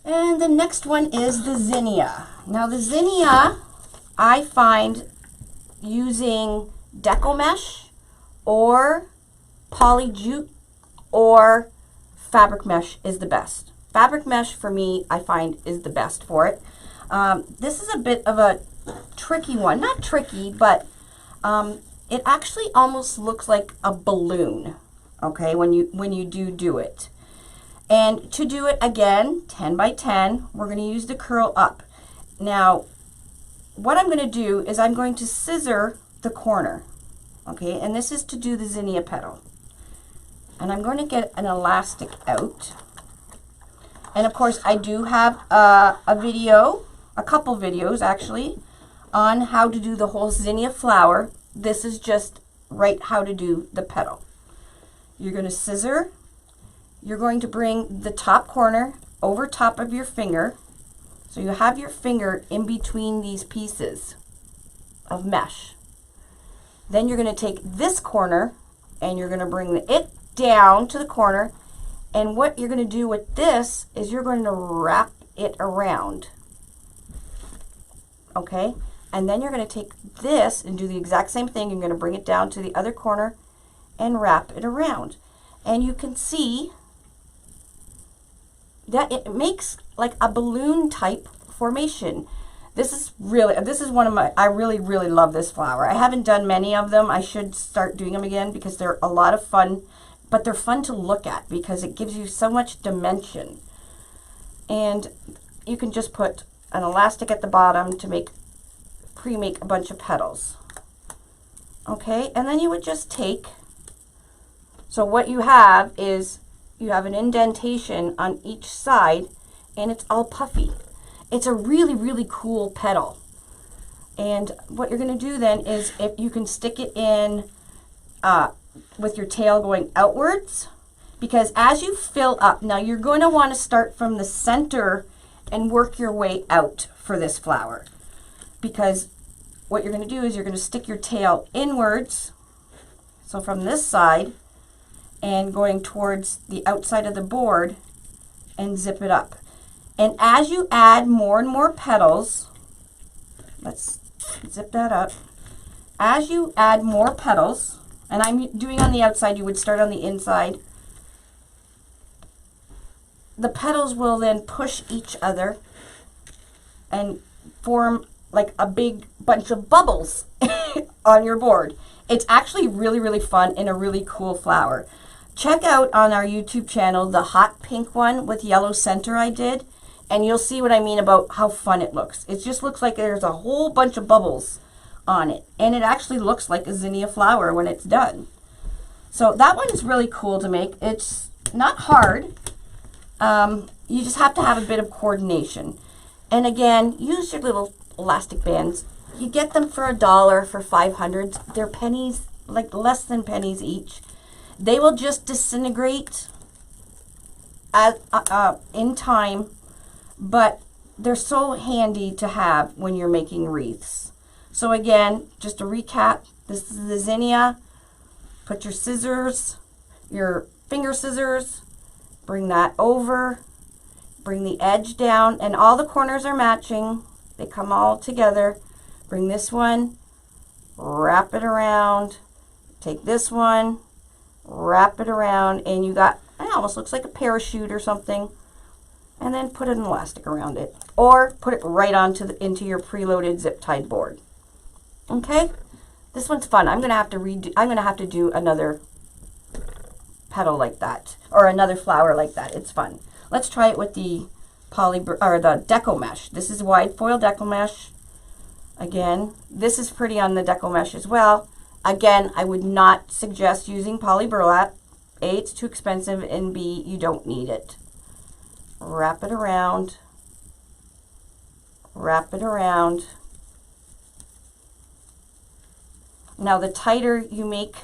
And the next one is the zinnia. Now the zinnia, I find using Deco mesh or poly jute or fabric mesh is the best. Fabric mesh for me, I find, is the best for it. This is a bit of a tricky one. Not tricky, but it actually almost looks like a balloon, okay, when you do it. And to do it again, 10 by 10, we're going to use the curl up. Now, what I'm going to do is I'm going to scissor the corner, okay, and this is to do the zinnia petal. And I'm going to get an elastic out. And of course, I do have a video, a couple videos actually, on how to do the whole zinnia flower. This is just right how to do the petal. You're going to scissor. You're going to bring the top corner over top of your finger. So you have your finger in between these pieces of mesh. Then you're going to take this corner and you're going to bring it down to the corner. And what you're going to do with this is you're going to wrap it around. Okay? And then you're going to take this and do the exact same thing. You're going to bring it down to the other corner and wrap it around. And you can see that it makes like a balloon type formation. This is one of my, I really love this flower. I haven't done many of them. I should start doing them again because they're a lot of fun, but they're fun to look at because it gives you so much dimension. And you can just put an elastic at the bottom to pre-make a bunch of petals. Okay, and then you would just take, so what you have is you have an indentation on each side and it's all puffy. It's a really cool petal. And what you're going to do then is, if you can stick it in with your tail going outwards, because as you fill up, now you're going to want to start from the center and work your way out for this flower, because what you're going to do is you're going to stick your tail inwards, so from this side, and going towards the outside of the board and zip it up. And as you add more and more petals, let's zip that up. As you add more petals, and I'm doing on the outside, you would start on the inside, the petals will then push each other and form like a big bunch of bubbles on your board. It's actually really fun and a really cool flower. Check out on our YouTube channel the hot pink one with yellow center I did, and you'll see what I mean about how fun it looks. It just looks like there's a whole bunch of bubbles on it, and it actually looks like a zinnia flower when it's done. So that one is really cool to make. It's not hard. You just have to have a bit of coordination. And again, use your little elastic bands. You get them for $1 for 500. They're pennies, like less than pennies each. They will just disintegrate in time, but they're so handy to have when you're making wreaths. So again, just to recap, this is the zinnia. Put your scissors, your finger scissors, bring that over, bring the edge down, and all the corners are matching. They come all together. Bring this one, wrap it around, take this one, wrap it around, and you got, it almost looks like a parachute or something, and then put an elastic around it, or put it right onto into your preloaded zip tied board. Okay, this one's fun. I'm gonna have to do another petal like that, or another flower like that. It's fun. Let's try it with the the Deco mesh. This is wide foil Deco mesh. Again, this is pretty on the Deco mesh as well. Again, I would not suggest using poly burlap. A, it's too expensive, and B, you don't need it. Wrap it around. Wrap it around. Now, the tighter you make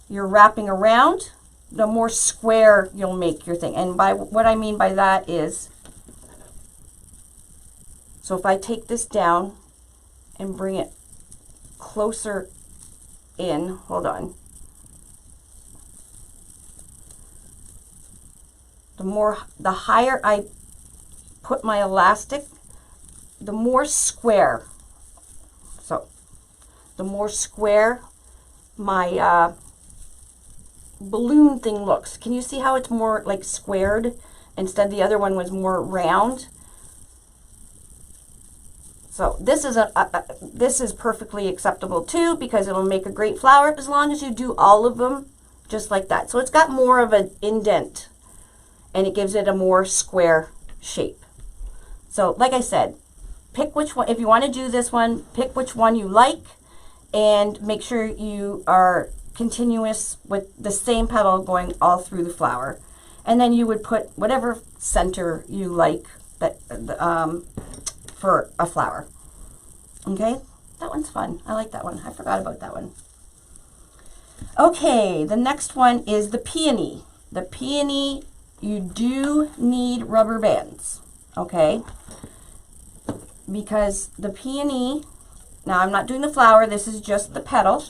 your wrapping around, the more square you'll make your thing. And by what I mean by that is, so if I take this down and bring it closer in, hold on. The higher I put my elastic, the more square, so the more square my balloon thing looks. Can you see how it's more like squared instead the other one was more round? So this is this is perfectly acceptable too, because it'll make a great flower as long as you do all of them just like that. So it's got more of an indent and it gives it a more square shape. So like I said, pick which one, if you want to do this one, pick which one you like and make sure you are continuous with the same petal going all through the flower. And then you would put whatever center you like that for a flower. Okay, that one's fun. I like that one. I forgot about that one. Okay, the next one is the peony. The peony, you do need rubber bands, okay? Because the peony, now I'm not doing the flower, this is just the petal.